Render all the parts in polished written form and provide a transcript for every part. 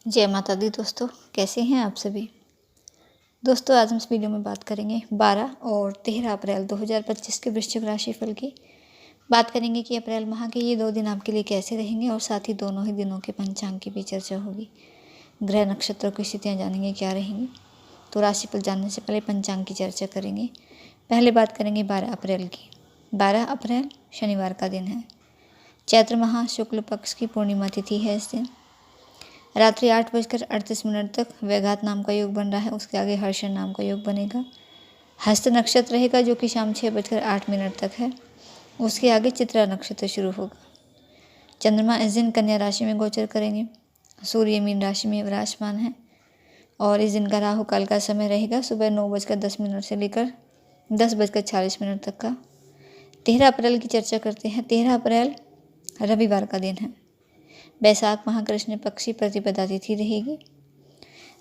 जय माता दी दोस्तों, कैसे हैं आप सभी। दोस्तों आज हम इस वीडियो में बात करेंगे 12 और 13 अप्रैल 2025 के वृश्चिक राशि फल की। बात करेंगे कि अप्रैल माह के ये 2 दिन आपके लिए कैसे रहेंगे और साथ ही दोनों ही दिनों के पंचांग की भी चर्चा होगी। ग्रह नक्षत्रों की स्थितियाँ जानेंगे क्या रहेंगी। तो राशिफल जानने से पहले पंचांग की चर्चा करेंगे। पहले बात करेंगे 12 अप्रैल की। 12 अप्रैल शनिवार का दिन है। चैत्र माह शुक्ल पक्ष की पूर्णिमा तिथि है। इस दिन रात्रि 8:38 तक वैघात नाम का योग बन रहा है। उसके आगे हर्षण नाम का योग बनेगा। हस्त नक्षत्र रहेगा जो कि शाम 6:08 तक है। उसके आगे चित्रा नक्षत्र शुरू होगा। चंद्रमा इस दिन कन्या राशि में गोचर करेंगे। सूर्य मीन राशि में विराजमान है और इस दिन का राहु काल का समय रहेगा सुबह 9:10 से लेकर 10:40 तक का। 13 अप्रैल की चर्चा करते हैं। 13 अप्रैल रविवार का दिन है। बैसाख माह कृष्ण पक्षी प्रतिपदा तिथि रहेगी।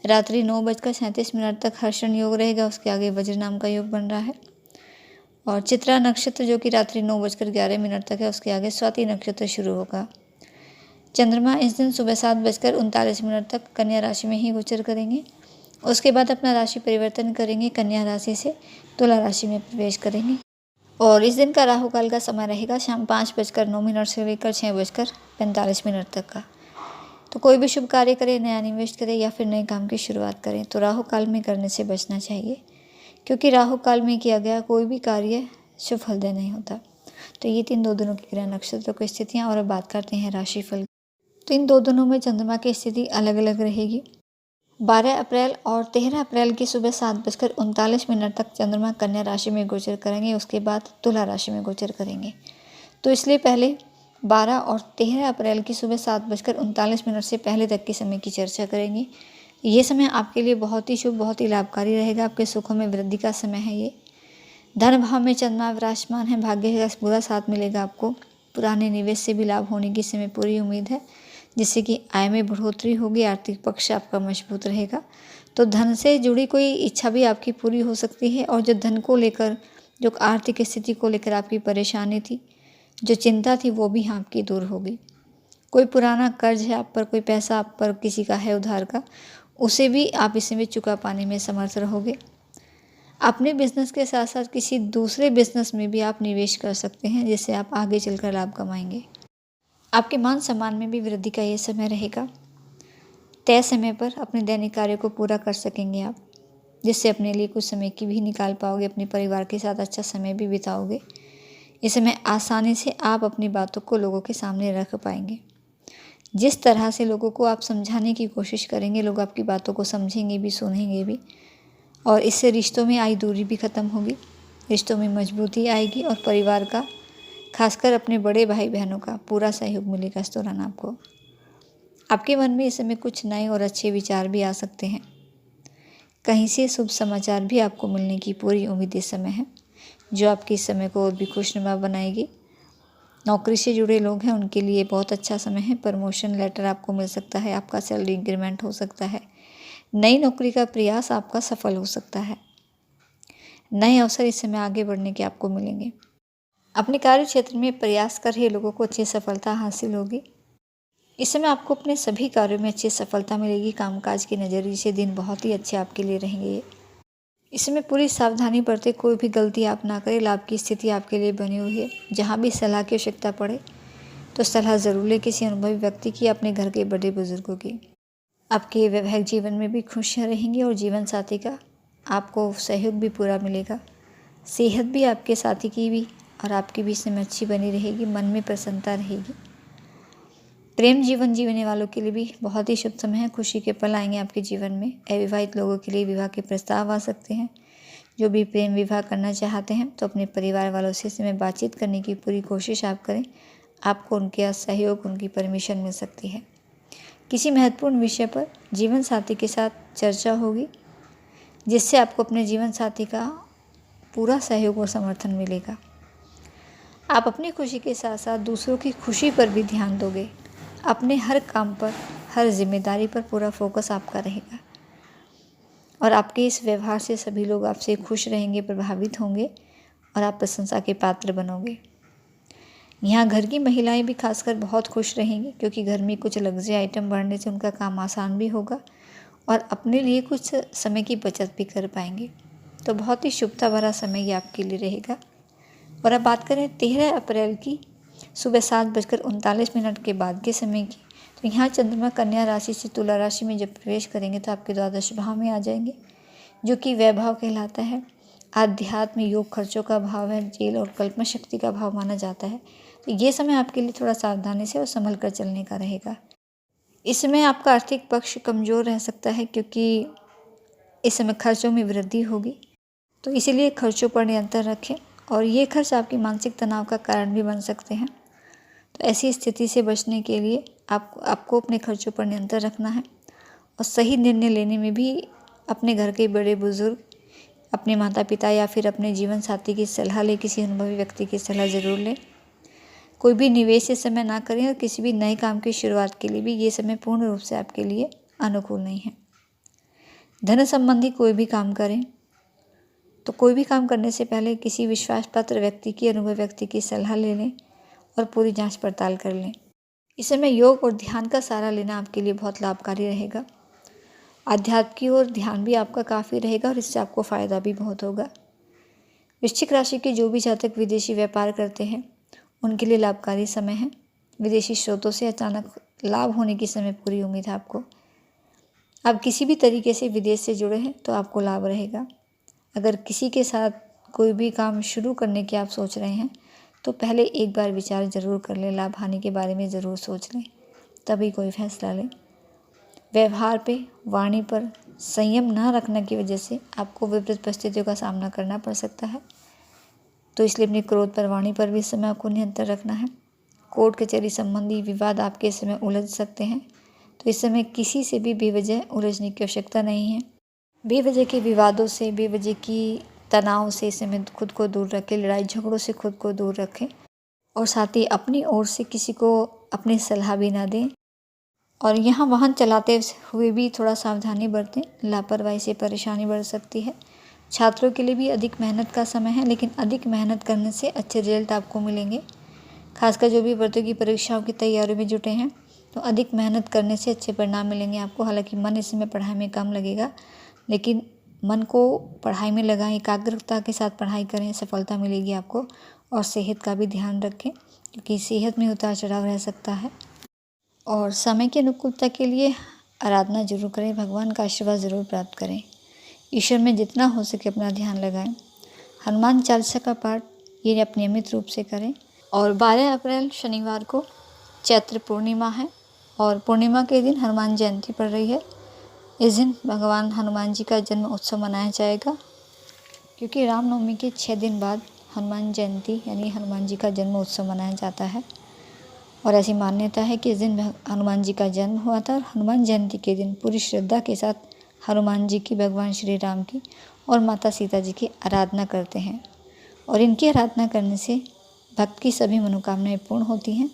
रात्रि 9:37 तक हर्षण योग रहेगा। उसके आगे वज्र नाम का योग बन रहा है और चित्रा नक्षत्र जो कि रात्रि 9:11 तक है। उसके आगे स्वाति नक्षत्र शुरू होगा। चंद्रमा इस दिन सुबह 7:39 तक कन्या राशि में ही गोचर करेंगे। उसके बाद अपना राशि परिवर्तन करेंगे। कन्या राशि से तुला राशि में प्रवेश करेंगे और इस दिन का राहु काल का समय रहेगा शाम 5:09 से लेकर 6:45 तक का। तो कोई भी शुभ कार्य करें, नया निवेश करें या फिर नए काम की शुरुआत करें तो राहु काल में करने से बचना चाहिए, क्योंकि राहु काल में किया गया कोई भी कार्य शुभ फलदायी नहीं होता। तो ये 3 दिनों की ग्रह नक्षत्रों की स्थितियाँ। और अब बात करते हैं राशिफल। तो इन 2 दिनों में चंद्रमा की स्थिति अलग अलग रहेगी। 12 अप्रैल और 13 अप्रैल की सुबह 7:39 तक चंद्रमा कन्या राशि में गोचर करेंगे। उसके बाद तुला राशि में गोचर करेंगे। तो इसलिए पहले 12 और 13 अप्रैल की सुबह 7:39 से पहले तक के समय की चर्चा करेंगे। ये समय आपके लिए बहुत ही शुभ, बहुत ही लाभकारी रहेगा। आपके सुखों में वृद्धि का समय है ये। धन भाव में चंद्रमा विराजमान है। भाग्य का पूरा साथ मिलेगा आपको। पुराने निवेश से भी लाभ होने की समय पूरी उम्मीद है, जिससे कि आय में बढ़ोतरी होगी। आर्थिक पक्ष आपका मजबूत रहेगा। तो धन से जुड़ी कोई इच्छा भी आपकी पूरी हो सकती है। और जो धन को लेकर, जो आर्थिक स्थिति को लेकर आपकी परेशानी थी, जो चिंता थी, वो भी आपकी दूर होगी। कोई पुराना कर्ज है आप पर, कोई पैसा आप पर किसी का है उधार का, उसे भी आप इस समय चुका पाने में समर्थ रहोगे। अपने बिजनेस के साथ साथ किसी दूसरे बिजनेस में भी आप निवेश कर सकते हैं, जिससे आप आगे चलकर लाभ कमाएंगे। आपके मान सम्मान में भी वृद्धि का ये समय रहेगा। तय समय पर अपने दैनिक कार्य को पूरा कर सकेंगे आप, जिससे अपने लिए कुछ समय की भी निकाल पाओगे। अपने परिवार के साथ अच्छा समय भी बिताओगे। इस समय आसानी से आप अपनी बातों को लोगों के सामने रख पाएंगे। जिस तरह से लोगों को आप समझाने की कोशिश करेंगे, लोग आपकी बातों को समझेंगे भी, सुनेंगे भी। और इससे रिश्तों में आई दूरी भी ख़त्म होगी। रिश्तों में मजबूती आएगी और परिवार का, खासकर अपने बड़े भाई बहनों का पूरा सहयोग मिलेगा इस दौरान आपको। आपके मन में इस समय कुछ नए और अच्छे विचार भी आ सकते हैं। कहीं से शुभ समाचार भी आपको मिलने की पूरी उम्मीद इस समय है, जो आपके इस समय को और भी खुशनुमा बनाएगी। नौकरी से जुड़े लोग हैं, उनके लिए बहुत अच्छा समय है। प्रमोशन लेटर आपको मिल सकता है। आपका सैलरी इंक्रीमेंट हो सकता है। नई नौकरी का प्रयास आपका सफल हो सकता है। नए अवसर इस समय आगे बढ़ने के आपको मिलेंगे। अपने कार्य क्षेत्र में प्रयास कर रहे लोगों को अच्छी सफलता हासिल होगी। इस समय आपको अपने सभी कार्यों में अच्छी सफलता मिलेगी। कामकाज के नज़रिए से दिन बहुत ही अच्छे आपके लिए रहेंगे। इसमें पूरी सावधानी बरते, कोई भी गलती आप ना करें। लाभ की स्थिति आपके लिए बनी हुई है। जहाँ भी सलाह की आवश्यकता पड़े तो सलाह ज़रूर ले किसी अनुभवी व्यक्ति की, अपने घर के बड़े बुजुर्गों की। आपके वैवाहिक जीवन में भी खुशियाँ रहेंगी और जीवन साथी का आपको सहयोग भी पूरा मिलेगा। सेहत भी आपके साथी की भी और आपकी भी समय अच्छी बनी रहेगी। मन में प्रसन्नता रहेगी। प्रेम जीवन जीने वालों के लिए भी बहुत ही शुभ समय है। खुशी के पल आएंगे आपके जीवन में। अविवाहित लोगों के लिए विवाह के प्रस्ताव आ सकते हैं। जो भी प्रेम विवाह करना चाहते हैं तो अपने परिवार वालों से समय बातचीत करने की पूरी कोशिश आप करें। आपको उनके सहयोग, उनकी परमिशन मिल सकती है। किसी महत्वपूर्ण विषय पर जीवन साथी के साथ चर्चा होगी, जिससे आपको अपने जीवन साथी का पूरा सहयोग और समर्थन मिलेगा। आप अपनी खुशी के साथ साथ दूसरों की खुशी पर भी ध्यान दोगे। अपने हर काम पर, हर जिम्मेदारी पर पूरा फोकस आपका रहेगा और आपके इस व्यवहार से सभी लोग आपसे खुश रहेंगे, प्रभावित होंगे और आप प्रशंसा के पात्र बनोगे। यहाँ घर की महिलाएं भी खासकर बहुत खुश रहेंगी, क्योंकि घर में कुछ लग्जरी आइटम बढ़ने से उनका काम आसान भी होगा और अपने लिए कुछ समय की बचत भी कर पाएंगे। तो बहुत ही शुभता भरा समय ये आपके लिए रहेगा। और अब बात करें 13 अप्रैल की सुबह 7:39 के बाद के समय की, तो यहाँ चंद्रमा कन्या राशि से तुला राशि में जब प्रवेश करेंगे तो आपके द्वादश भाव में आ जाएंगे, जो कि वैभाव कहलाता है। आध्यात्म, योग, खर्चों का भाव है, जेल और कल्पना शक्ति का भाव माना जाता है। तो ये समय आपके लिए थोड़ा सावधानी से और संभल कर चलने का रहेगा। इस समय आपका आर्थिक पक्ष कमज़ोर रह सकता है, क्योंकि इस समय खर्चों में वृद्धि होगी, तो इसीलिए खर्चों पर नियंत्रण रखें और ये खर्च आपकी मानसिक तनाव का कारण भी बन सकते हैं। तो ऐसी स्थिति से बचने के लिए आपको अपने खर्चों पर नियंत्रण रखना है और सही निर्णय लेने में भी अपने घर के बड़े बुजुर्ग, अपने माता पिता या फिर अपने जीवन साथी की सलाह लें, किसी अनुभवी व्यक्ति की सलाह ज़रूर लें। कोई भी निवेश इस समय ना करें और किसी भी नए काम की शुरुआत के लिए भी ये समय पूर्ण रूप से आपके लिए अनुकूल नहीं है। धन संबंधी कोई भी काम करें तो कोई भी काम करने से पहले किसी विश्वास पात्र व्यक्ति की, अनुभवी व्यक्ति की सलाह ले लें और पूरी जांच पड़ताल कर लें। इस समय योग और ध्यान का सहारा लेना आपके लिए बहुत लाभकारी रहेगा। आध्यात्म की ओर ध्यान भी आपका काफ़ी रहेगा और इससे आपको फ़ायदा भी बहुत होगा। वृश्चिक राशि के जो भी जातक विदेशी व्यापार करते हैं उनके लिए लाभकारी समय है। विदेशी स्रोतों से अचानक लाभ होने की समय पूरी उम्मीद है आपको। आप किसी भी तरीके से विदेश से जुड़े हैं तो आपको लाभ रहेगा। अगर किसी के साथ कोई भी काम शुरू करने की आप सोच रहे हैं तो पहले एक बार विचार ज़रूर कर लें, लाभ हानि के बारे में ज़रूर सोच लें, तभी कोई फैसला लें। व्यवहार पे, वाणी पर संयम ना रखने की वजह से आपको विपरीत परिस्थितियों का सामना करना पड़ सकता है, तो इसलिए अपने क्रोध पर, वाणी पर भी इस समय आपको नियंत्रण रखना है। कोर्ट कचहरी संबंधी विवाद आपके इस समय उलझ सकते हैं, तो इस समय किसी से भी बेवजह उलझने की आवश्यकता नहीं है। बेवजह के विवादों से, बेवजह की तनाव से इस समय खुद को दूर रखें, लड़ाई झगड़ों से खुद को दूर रखें और साथ ही अपनी ओर से किसी को अपनी सलाह भी ना दें। और यहाँ वाहन चलाते हुए भी थोड़ा सावधानी बरतें, लापरवाही से परेशानी बढ़ सकती है। छात्रों के लिए भी अधिक मेहनत का समय है, लेकिन अधिक मेहनत करने से अच्छे रिजल्ट आपको मिलेंगे। खासकर जो भी प्रतियोगी परीक्षाओं की तैयारी में जुटे हैं तो अधिक मेहनत करने से अच्छे परिणाम मिलेंगे आपको। हालांकि मन इस समय पढ़ाई में कम लगेगा, लेकिन मन को पढ़ाई में लगाएं, एकाग्रता के साथ पढ़ाई करें, सफलता मिलेगी आपको। और सेहत का भी ध्यान रखें, क्योंकि सेहत में उतार चढ़ाव रह सकता है। और समय की अनुकूलता के लिए आराधना जरूर करें, भगवान का आशीर्वाद ज़रूर प्राप्त करें। ईश्वर में जितना हो सके अपना ध्यान लगाएं। हनुमान चालीसा का पाठ ये आप नियमित रूप से करें। और 12 अप्रैल शनिवार को चैत्र पूर्णिमा है और पूर्णिमा के दिन हनुमान जयंती पड़ रही है। इस दिन भगवान हनुमान जी का जन्म उत्सव मनाया जाएगा, क्योंकि रामनवमी के 6 दिन बाद हनुमान जयंती यानी हनुमान जी का जन्म उत्सव मनाया जाता है। और ऐसी मान्यता है कि इस दिन हनुमान जी का जन्म हुआ था और हनुमान जयंती के दिन पूरी श्रद्धा के साथ हनुमान जी की, भगवान श्री राम की और माता सीता जी की आराधना करते हैं। और इनकी आराधना करने से भक्त की सभी मनोकामनाएं पूर्ण होती हैं।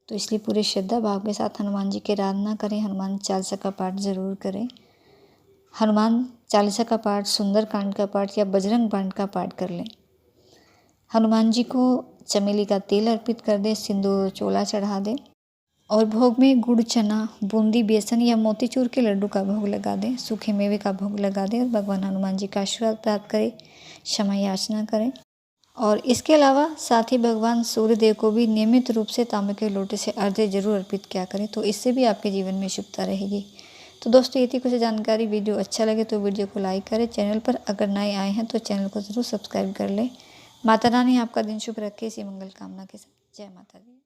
तो इसलिए पूरे श्रद्धा भाव के साथ हनुमान जी की आराधना करें, हनुमान चालीसा का पाठ ज़रूर करें। हनुमान चालीसा का पाठ, सुंदरकांड का पाठ या बजरंग बाण का पाठ कर लें। हनुमान जी को चमेली का तेल अर्पित कर दें, सिंदूर चोला चढ़ा दें और भोग में गुड़, चना, बूंदी, बेसन या मोतीचूर के लड्डू का भोग लगा दें, सूखे मेवे का भोग लगा दें और भगवान हनुमान जी का आशीर्वाद प्राप्त करें, क्षमा याचना करें। और इसके अलावा साथ ही भगवान सूर्यदेव को भी नियमित रूप से तांबे के लोटे से अर्घ्य जरूर अर्पित किया करें, तो इससे भी आपके जीवन में शुभता रहेगी। तो दोस्तों ये थी कुछ जानकारी। वीडियो अच्छा लगे तो वीडियो को लाइक करें। चैनल पर अगर नए आए हैं तो चैनल को ज़रूर सब्सक्राइब कर लें। माता रानी आपका दिन शुभ रखे, इसी मंगल कामना के साथ। जय माता दी।